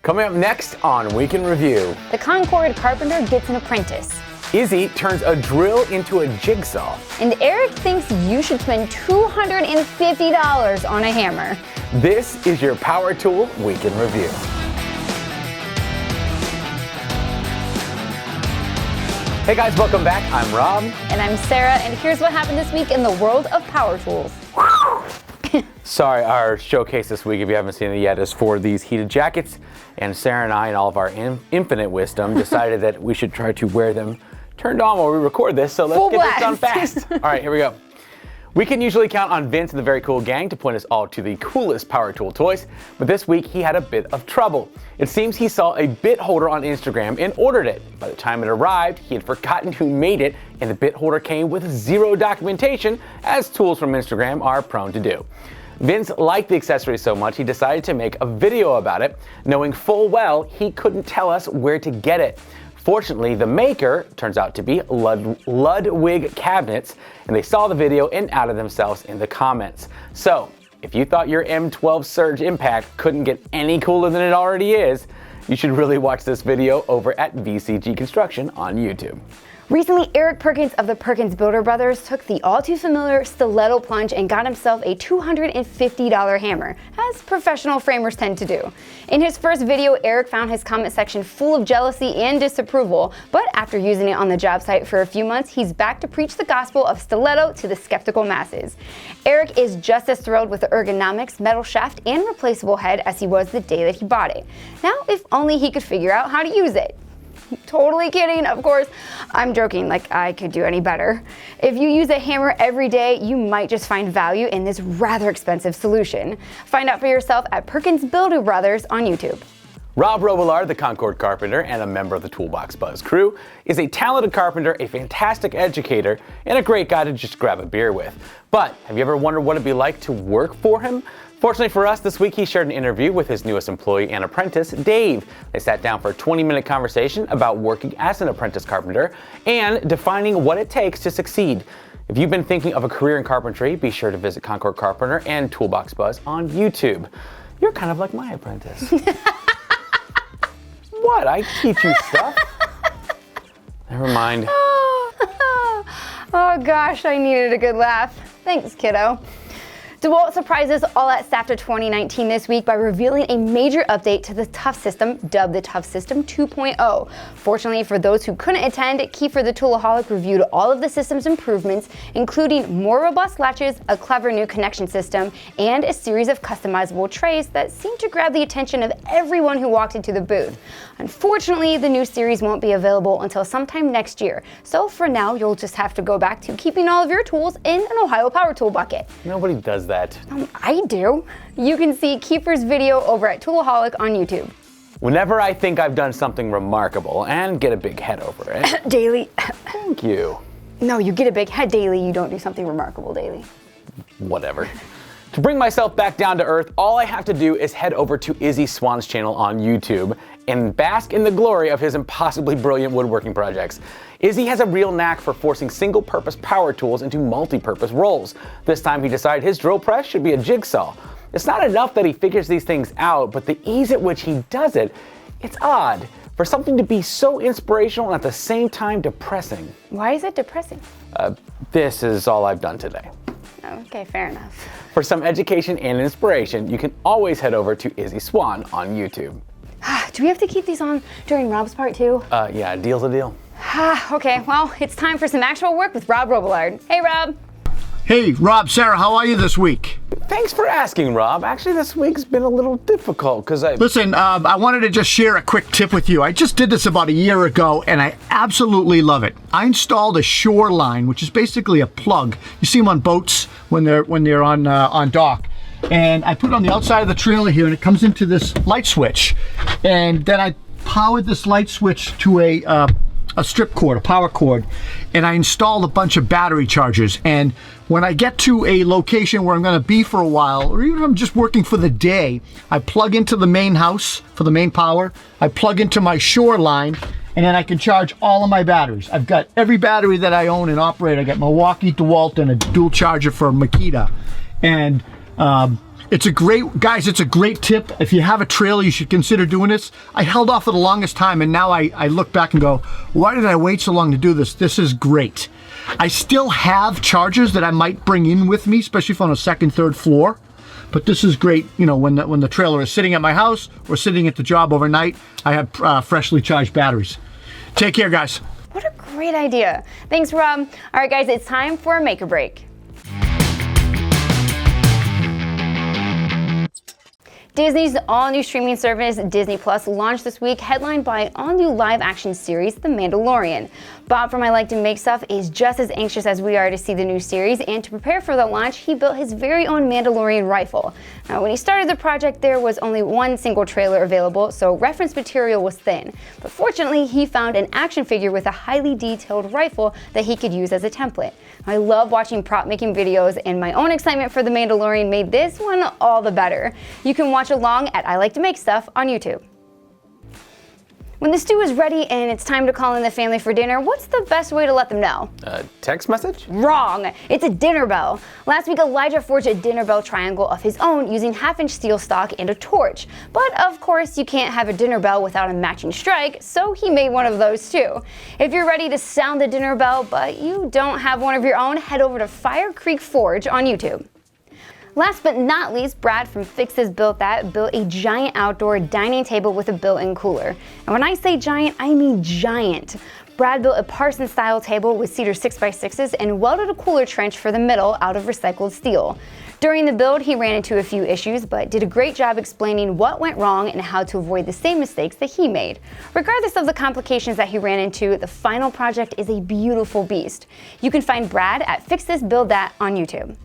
Coming up next on Week in Review. The Concord carpenter gets an apprentice. Izzy turns a drill into a jigsaw. And Eric thinks you should spend $250 on a hammer. This is your Power Tool Week in Review. Hey guys, welcome back. I'm Rob. And I'm Sarah, and here's what happened this week in the world of power tools. Sorry, our showcase this week, if you haven't seen it yet, is for these heated jackets. And Sarah and I, in all of our infinite wisdom, decided that we should try to wear them turned on while we record this. So let's Full get blast. this done fast. All right, here we go. We can usually count on Vince and the Very Cool Gang to point us all to the coolest power tool toys, but this week he had a bit of trouble. It seems he saw a bit holder on Instagram and ordered it. By the time it arrived, he had forgotten who made it, and the bit holder came with zero documentation, as tools from Instagram are prone to do. Vince liked the accessory so much he decided to make a video about it, knowing full well he couldn't tell us where to get it. Fortunately, the maker turns out to be Ludwig Cabinets, and they saw the video and outed themselves in the comments. So, if you thought your M12 Surge Impact couldn't get any cooler than it already is, you should really watch this video over at VCG Construction on YouTube. Recently, Eric Perkins of the Perkins Builder Brothers took the all-too-familiar Stiletto plunge and got himself a $250 hammer, as professional framers tend to do. In his first video, Eric found his comment section full of jealousy and disapproval, but after using it on the job site for a few months, he's back to preach the gospel of Stiletto to the skeptical masses. Eric is just as thrilled with the ergonomics, metal shaft, and replaceable head as he was the day that he bought it. Now, if only he could figure out how to use it. Totally kidding, of course. I'm joking, like I could do any better. If you use a hammer every day, you might just find value in this rather expensive solution. Find out for yourself at Perkins Builder Brothers on YouTube. Rob Robillard, the Concord carpenter and a member of the Toolbox Buzz crew, is a talented carpenter, a fantastic educator, and a great guy to just grab a beer with. But have you ever wondered what it'd be like to work for him? Fortunately for us, this week he shared an interview with his newest employee and apprentice, Dave. They sat down for a 20-minute conversation about working as an apprentice carpenter and defining what it takes to succeed. If you've been thinking of a career in carpentry, be sure to visit Concord Carpenter and Toolbox Buzz on YouTube. You're kind of like my apprentice. What? I teach you stuff. Never mind. Oh gosh, I needed a good laugh. Thanks, kiddo. DeWALT surprises all at SAFTA 2019 this week by revealing a major update to the TOUGHSYSTEM, dubbed the TOUGHSYSTEM 2.0. Fortunately for those who couldn't attend, Kiefer the Toolaholic reviewed all of the system's improvements, including more robust latches, a clever new connection system, and a series of customizable trays that seemed to grab the attention of everyone who walked into the booth. Unfortunately, the new series won't be available until sometime next year, so for now you'll just have to go back to keeping all of your tools in an Ohio power tool bucket. Nobody does that. I do. You can see Kiefer's video over at Toolaholic on YouTube. Whenever I think I've done something remarkable and get a big head over it. Daily. Thank you. No, you get a big head daily, you don't do something remarkable daily. Whatever. To bring myself back down to earth, all I have to do is head over to Izzy Swan's channel on YouTube and bask in the glory of his impossibly brilliant woodworking projects. Izzy has a real knack for forcing single-purpose power tools into multi-purpose roles. This time he decided his drill press should be a jigsaw. It's not enough that he figures these things out, but the ease at which he does it, it's odd. For something to be so inspirational and at the same time depressing. Why is it depressing? This is all I've done today. Okay, fair enough. For some education and inspiration, you can always head over to Izzy Swan on YouTube. Do we have to keep these on during Rob's part too? Yeah, deal's a deal. Okay, well, it's time for some actual work with Rob Robillard. Hey, Rob. Hey, Rob, Sarah, how are you this week? Thanks for asking, Rob. Actually, this week's been a little difficult because Listen, I wanted to just share a quick tip with you. I just did this about a year ago, and I absolutely love it. I installed a shoreline, which is basically a plug. You see them on boats when they're on dock. And I put it on the outside of the trailer here, and it comes into this light switch. And then I powered this light switch to a strip cord, a power cord, and I installed a bunch of battery chargers. And when I get to a location where I'm going to be for a while, or even if I'm just working for the day, I plug into the main house for the main power, I plug into my shoreline, and then I can charge all of my batteries. I've got every battery that I own and operate. I got Milwaukee DeWALT and a dual charger for Makita. And It's a great, guys, it's a great tip. If you have a trailer, you should consider doing this. I held off for the longest time, and now I look back and go, why did I wait so long to do this? This is great. I still have chargers that I might bring in with me, especially if I'm on a second, third floor. But this is great, you know, when the trailer is sitting at my house or sitting at the job overnight, I have freshly charged batteries. Take care, guys. What a great idea. Thanks, Rob. All right, guys, it's time for a make or break. Disney's all-new streaming service, Disney Plus, launched this week, headlined by an all-new live-action series, The Mandalorian. Bob from I Like to Make Stuff is just as anxious as we are to see the new series, and to prepare for the launch, he built his very own Mandalorian rifle. Now, when he started the project, there was only one single trailer available, so reference material was thin. But fortunately, he found an action figure with a highly detailed rifle that he could use as a template. I love watching prop making videos, and my own excitement for The Mandalorian made this one all the better. You can watch along at I Like to Make Stuff on YouTube. When the stew is ready and it's time to call in the family for dinner, what's the best way to let them know? Text message? Wrong! It's a dinner bell. Last week, Elijah forged a dinner bell triangle of his own using 1/2-inch steel stock and a torch. But of course, you can't have a dinner bell without a matching strike, so he made one of those too. If you're ready to sound the dinner bell, but you don't have one of your own, head over to Fire Creek Forge on YouTube. Last but not least, Brad from Fix This Built That built a giant outdoor dining table with a built-in cooler. And when I say giant, I mean giant. Brad built a Parsons-style table with cedar 6x6s and welded a cooler trench for the middle out of recycled steel. During the build, he ran into a few issues, but did a great job explaining what went wrong and how to avoid the same mistakes that he made. Regardless of the complications that he ran into, the final project is a beautiful beast. You can find Brad at Fix This Build That on YouTube.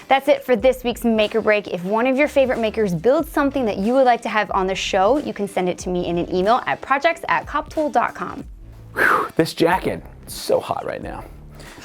That's it for this week's Make or Break. If one of your favorite makers builds something that you would like to have on the show, you can send it to me in an email at projects@coptool.com. This jacket, it's so hot right now.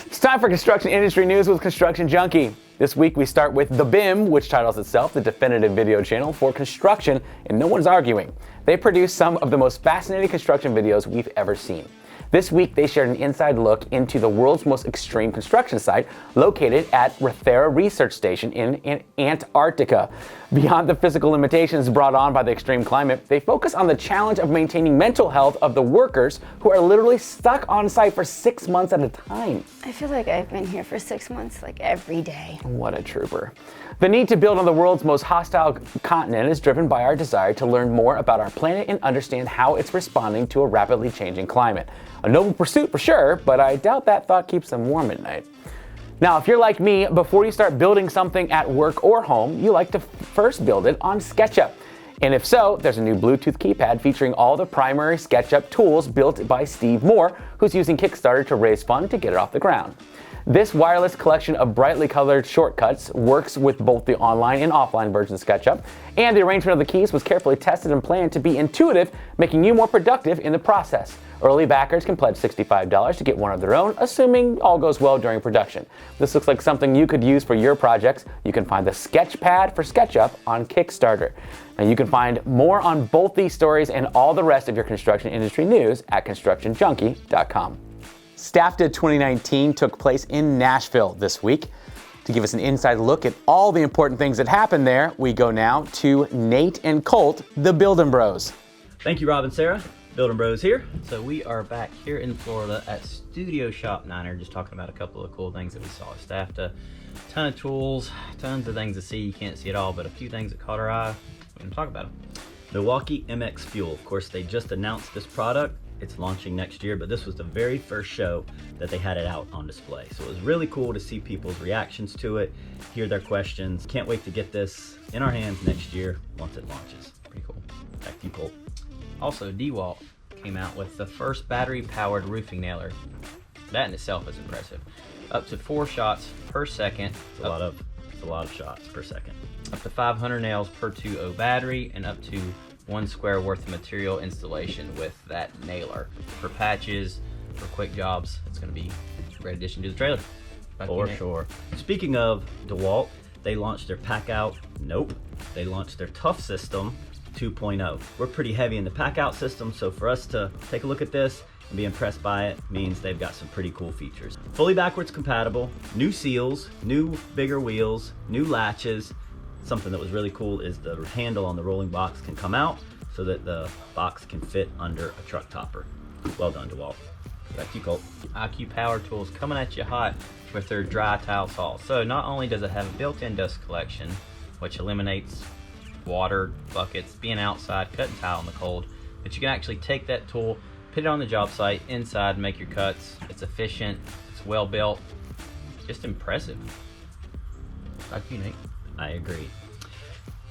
It's time for construction industry news with Construction Junkie. This week we start with The BIM, which titles itself the definitive video channel for construction, and no one's arguing. They produce some of the most fascinating construction videos we've ever seen. This week, they shared an inside look into the world's most extreme construction site located at Rathera Research Station in Antarctica. Beyond the physical limitations brought on by the extreme climate, they focus on the challenge of maintaining mental health of the workers who are literally stuck on site for 6 months at a time. I feel like I've been here for 6 months, like every day. What a trooper. The need to build on the world's most hostile continent is driven by our desire to learn more about our planet and understand how it's responding to a rapidly changing climate. A noble pursuit for sure, but I doubt that thought keeps them warm at night. Now, if you're like me, before you start building something at work or home, you like to first build it on SketchUp. And if so, there's a new Bluetooth keypad featuring all the primary SketchUp tools built by Steve Moore, who's using Kickstarter to raise funds to get it off the ground. This wireless collection of brightly colored shortcuts works with both the online and offline version of SketchUp, and the arrangement of the keys was carefully tested and planned to be intuitive, making you more productive in the process. Early backers can pledge $65 to get one of their own, assuming all goes well during production. This looks like something you could use for your projects. You can find the Sketchpad for SketchUp on Kickstarter. Now you can find more on both these stories and all the rest of your construction industry news at constructionjunkie.com. STAFTA 2019 took place in Nashville this week. To give us an inside look at all the important things that happened there, we go now to Nate and Colt, the Building Bros. Thank you, Rob and Sarah. Building Bros here. So we are back here in Florida at Studio Shop 9, just talking about a couple of cool things that we saw at STAFTA. Ton of tools, tons of things to see. You can't see it all, but a few things that caught our eye. We're going to talk about them. Milwaukee MX Fuel. Of course, they just announced this product. It's launching next year, but this was the very first show that they had it out on display. So it was really cool to see people's reactions to it, hear their questions. Can't wait to get this in our hands next year once it launches. Pretty cool. Back to you, Colt. Also, DeWalt came out with the first battery-powered roofing nailer. That in itself is impressive. Up to 4 shots per second. It's a lot of shots per second. Up to 500 nails per 2.0 battery, and up to 1 square worth of material installation with that nailer. For patches, for quick jobs, it's going to be a great addition to the trailer. For sure. Speaking of DeWalt, they launched their they launched their TOUGHSYSTEM 2.0. We're pretty heavy in the Packout system, so for us to take a look at this and be impressed by it means they've got some pretty cool features. Fully backwards compatible, new seals, new bigger wheels, new latches. something that was really cool is the handle on the rolling box can come out so that the box can fit under a truck topper. Well done, DeWalt. Back to you, Colt. IQ Power Tools coming at you hot with their dry tile saw. So not only does it have a built-in dust collection, which eliminates water, buckets, being outside, cutting tile in the cold, but you can actually take that tool, put it on the job site, inside, make your cuts. It's efficient, it's well built, just impressive. Back to you, Nate. I agree.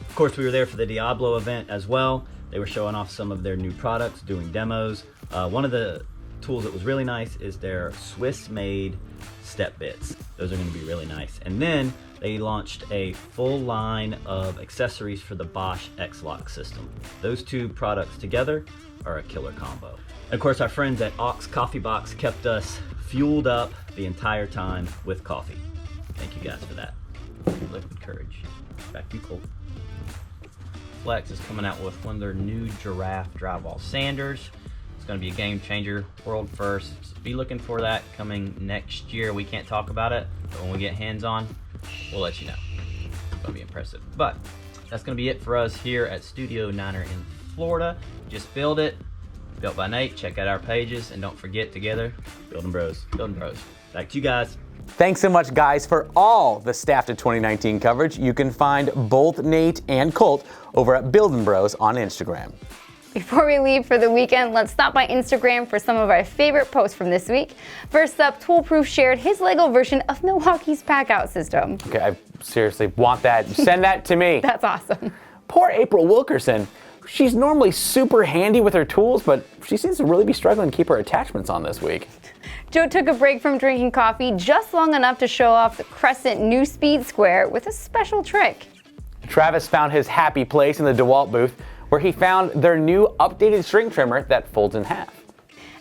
Of course, we were there for the Diablo event as well. They were showing off some of their new products, doing demos. One of the tools that was really nice is their Swiss-made step bits. Those are going to be really nice. And then they launched a full line of accessories for the Bosch X-Lock system. Those two products together are a killer combo. And of course, our friends at Ox Coffee Box kept us fueled up the entire time with coffee. Thank you guys for that. Liquid courage. Back to you, Colt. Flex is coming out with one of their new giraffe drywall sanders. It's going to be a game changer, world first. So be looking for that coming next year. We can't talk about it, but when we get hands on, we'll let you know. It's going to be impressive. But that's going to be it for us here at Studio Niner in Florida. Just build it. Built by Nate. Check out our pages, and don't forget, together, Building Bros. Building Bros. Back to you guys. Thanks so much, guys, for all the Staff to 2019 coverage. You can find both Nate and Colt over at Building Bros on Instagram. Before we leave for the weekend, let's stop by Instagram for some of our favorite posts from this week. First up, ToolProof shared his Lego version of Milwaukee's Packout system. Okay, I seriously want that. Send that to me. That's awesome. Poor April Wilkerson. She's normally super handy with her tools, but she seems to really be struggling to keep her attachments on this week. Joe took a break from drinking coffee just long enough to show off the Crescent new speed square with a special trick. Travis found his happy place in the DeWalt booth, where he found their new updated string trimmer that folds in half.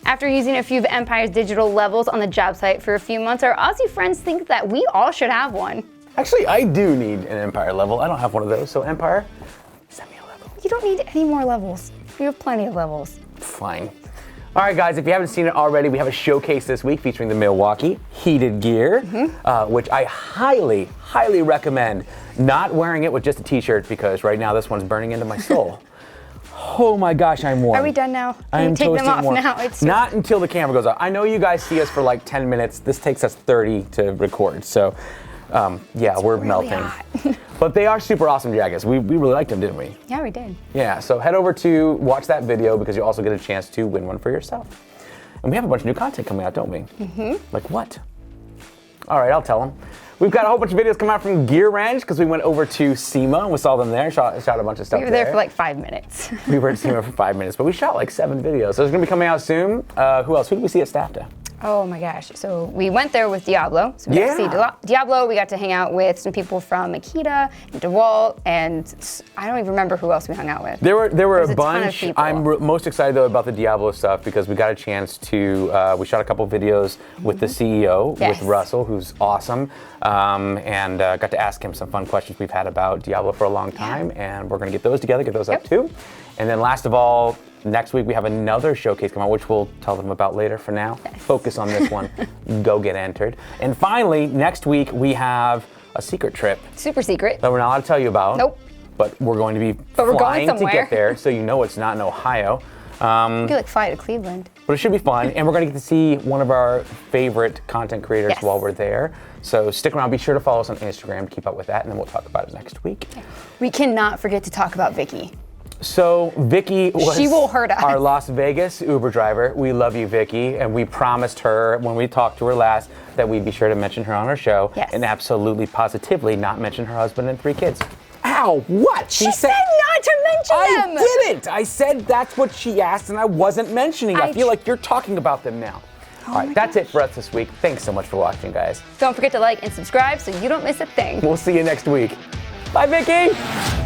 After using a few of Empire's digital levels on the job site for a few months, our Aussie friends think that we all should have one. Actually, I do need an Empire level. I don't have one of those, so Empire, send me a level. You don't need any more levels. We have plenty of levels. Fine. All right, guys, if you haven't seen it already, we have a showcase this week featuring the Milwaukee heated gear, which I highly, highly recommend not wearing it with just a t-shirt, because right now this one's burning into my soul. Oh my gosh, I'm warm. Are we done now? I am take them toasting off warm. now. It's not until the camera goes off. I know you guys see us for like 10 minutes. This takes us 30 to record, so yeah, we're really melting. hot. But they are super awesome jackets. We really liked them, didn't we? Yeah, we did. Yeah, so head over to watch that video, because you also get a chance to win one for yourself. And we have a bunch of new content coming out, don't we? Like what? All right, I'll tell them. We've got a whole bunch of videos coming out from Gear Ranch, because we went over to SEMA and we saw them there, shot a bunch of stuff. We were there for like 5 minutes. We were at SEMA for 5 minutes, but we shot like 7 videos. So it's gonna be coming out soon. Who else? Who did we see at Staff Day? Oh my gosh. So we went there with Diablo. So we got to see Diablo. We got to hang out with some people from Makita and DeWalt, and I don't even remember who else we hung out with. There were a ton of bunch. people. I'm most excited though about the Diablo stuff, because we got a chance to, we shot a couple videos with the CEO, with Russell, who's awesome, and got to ask him some fun questions we've had about Diablo for a long time, and we're gonna get those together, get those up too. And then last of all, next week we have another showcase coming out, which we'll tell them about later. For now, focus on this one. Go get entered. And finally, next week we have a secret trip. Super secret. That we're not allowed to tell you about. Nope. But we're going to be going flying to somewhere. get there, so you know it's not in Ohio. You could like fly to Cleveland. But it should be fun, and we're going to get to see one of our favorite content creators while we're there. So stick around. Be sure to follow us on Instagram to keep up with that, and then we'll talk about it next week. We cannot forget to talk about Vicky. So Vicky was She will hurt us. our Las Vegas Uber driver. We love you, Vicky, and we promised her when we talked to her last that we'd be sure to mention her on our show, and absolutely positively not mention her husband and 3 kids. Ow, what? She said not to mention them. I didn't. I said that's what she asked, and I wasn't mentioning. I feel like you're talking about them now. All right, that's it for us this week. Thanks so much for watching, guys. Don't forget to like and subscribe so you don't miss a thing. We'll see you next week. Bye, Vicky.